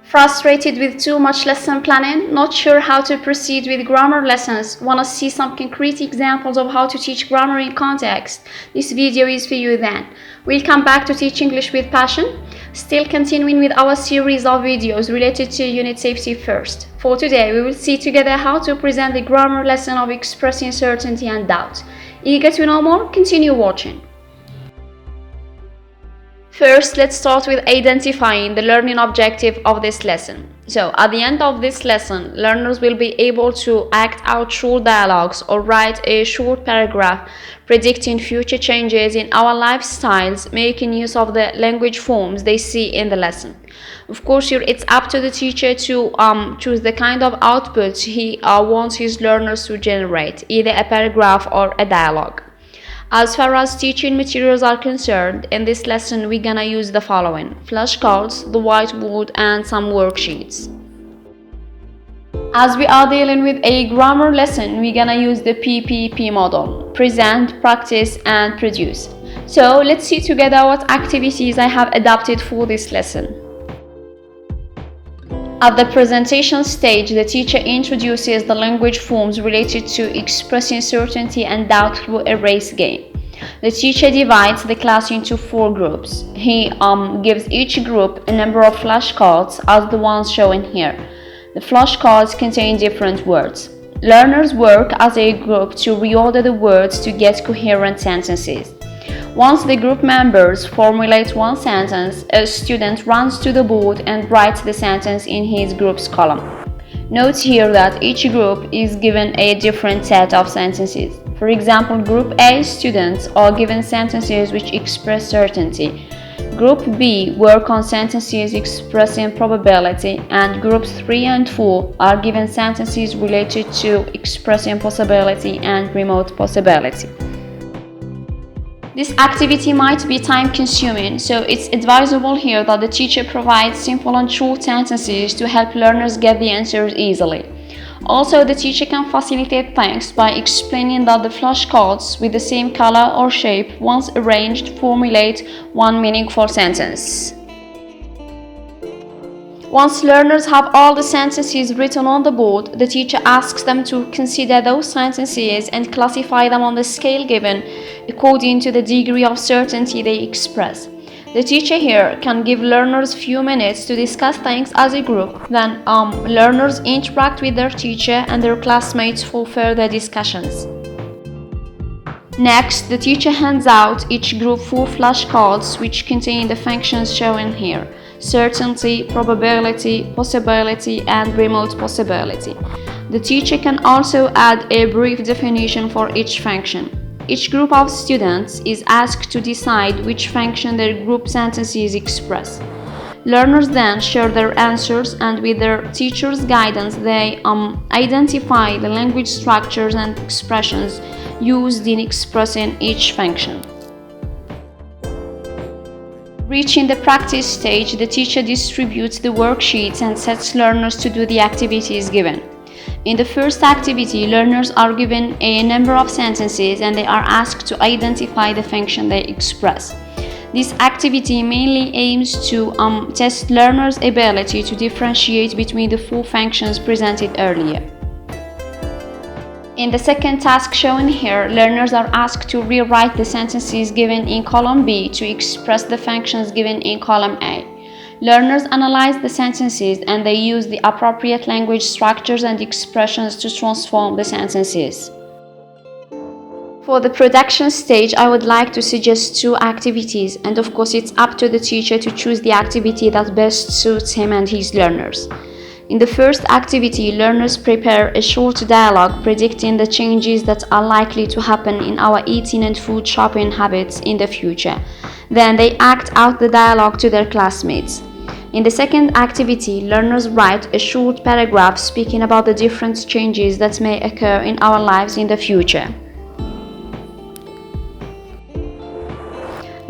Frustrated with too much lesson planning? Not sure how to proceed with grammar lessons? Want to see some concrete examples of how to teach grammar in context? This video is for you then. Welcome back to Teach English with Passion. Still continuing with our series of videos related to Unit Safety First. For today, we will see together how to present the grammar lesson of expressing certainty and doubt. Eager to know more? Continue watching. First, let's start with identifying the learning objective of this lesson. So, at the end of this lesson, learners will be able to act out short dialogues or write a short paragraph predicting future changes in our lifestyles, making use of the language forms they see in the lesson. Of course, here it's up to the teacher to choose the kind of output he wants his learners to generate, either a paragraph or a dialogue. As far as teaching materials are concerned, in this lesson we're gonna use the following: flashcards, the whiteboard, and some worksheets. As we are dealing with a grammar lesson, we're gonna use the PPP model: present, practice, and produce. So let's see together what activities I have adapted for this lesson. At the presentation stage, the teacher introduces the language forms related to expressing certainty and doubt through a race game. The teacher divides the class into 4 groups. He gives each group a number of flashcards as the ones shown here. The flashcards contain different words. Learners work as a group to reorder the words to get coherent sentences. Once the group members formulate one sentence, a student runs to the board and writes the sentence in his group's column. Note here that each group is given a different set of sentences. For example, Group A students are given sentences which express certainty. Group B work on sentences expressing probability, and Groups 3 and 4 are given sentences related to expressing possibility and remote possibility. This activity might be time-consuming, so it's advisable here that the teacher provides simple and short sentences to help learners get the answers easily. Also, the teacher can facilitate things by explaining that the flashcards with the same color or shape, once arranged, formulate one meaningful sentence. Once learners have all the sentences written on the board, the teacher asks them to consider those sentences and classify them on the scale given according to the degree of certainty they express. The teacher here can give learners few minutes to discuss things as a group. Then learners interact with their teacher and their classmates for further discussions. Next, the teacher hands out each group 4 flashcards which contain the functions shown here: certainty, probability, possibility, and remote possibility. The teacher can also add a brief definition for each function. Each group of students is asked to decide which function their group sentences express. Learners then share their answers, and with their teacher's guidance they identify the language structures and expressions used in expressing each function. Reaching the practice stage, the teacher distributes the worksheets and sets learners to do the activities given. In the first activity, learners are given a number of sentences and they are asked to identify the function they express. This activity mainly aims to test learners' ability to differentiate between the 4 functions presented earlier. In the second task shown here, learners are asked to rewrite the sentences given in column B to express the functions given in column A. Learners analyze the sentences and they use the appropriate language structures and expressions to transform the sentences. For the production stage, I would like to suggest 2 activities, and of course it's up to the teacher to choose the activity that best suits him and his learners. In the first activity, learners prepare a short dialogue predicting the changes that are likely to happen in our eating and food shopping habits in the future. Then they act out the dialogue to their classmates. In the second activity, learners write a short paragraph speaking about the different changes that may occur in our lives in the future.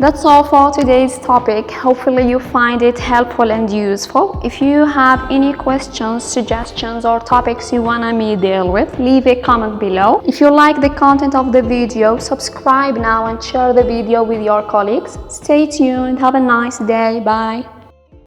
That's all for today's topic. Hopefully you find it helpful and useful. If you have any questions, suggestions, or topics you want me to deal with, leave a comment below. If you like the content of the video, subscribe now and share the video with your colleagues. Stay tuned. Have a nice day. Bye.